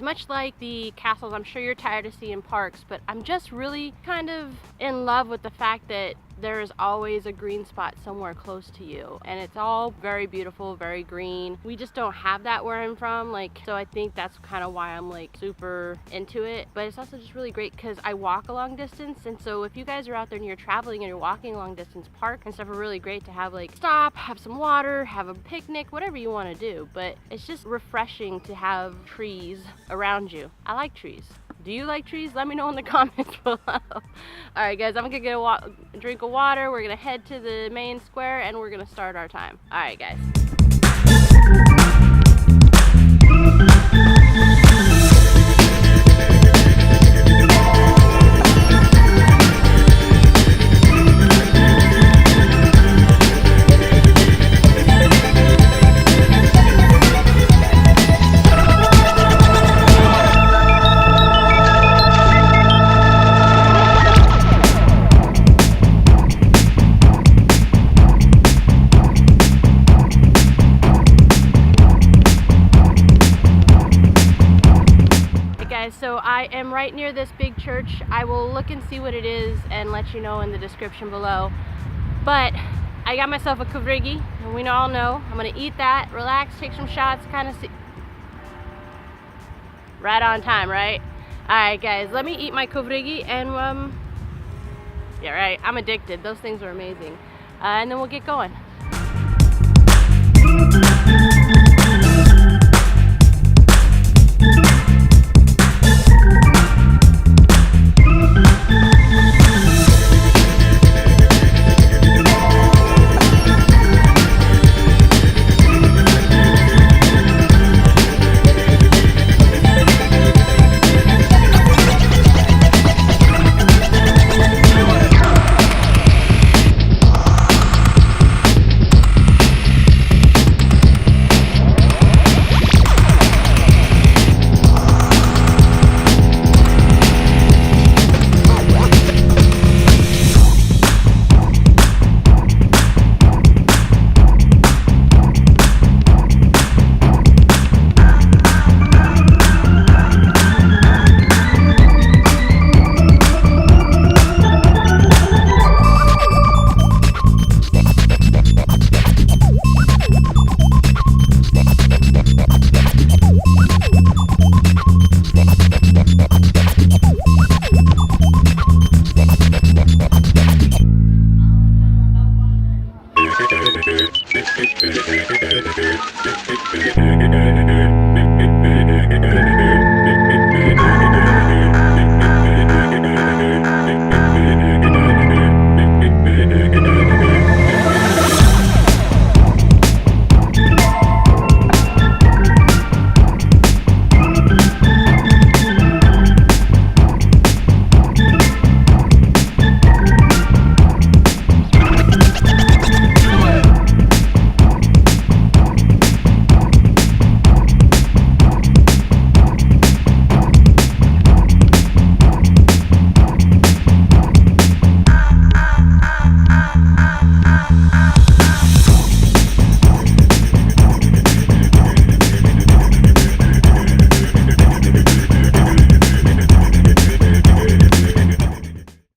Much like the castles, I'm sure you're tired of seeing parks, but I'm just really kind of in love with the fact that there's always a green spot somewhere close to you, and it's all very beautiful, very green. We just don't have that where I'm from, so I think that's kind of why I'm super into it. But it's also just really great because I walk a long distance, and so if you guys are out there and you're traveling and you're walking a long distance, park and stuff are really great to have stop, have some water, have a picnic, whatever you want to do. But it's just refreshing to have trees around you. I like trees. Do you like trees? Let me know in the comments below. Alright guys, I'm gonna get a drink of water. We're gonna head to the main square and we're gonna start our time. Alright guys. So I am right near this big church. I will look and see what it is and let you know in the description below. But I got myself a kuvrigi, and we all know I'm gonna eat that, relax, take some shots, kind of see. Right on time, right? Alright guys, let me eat my kuvrigi and yeah, right, I'm addicted. Those things are amazing. And then we'll get going.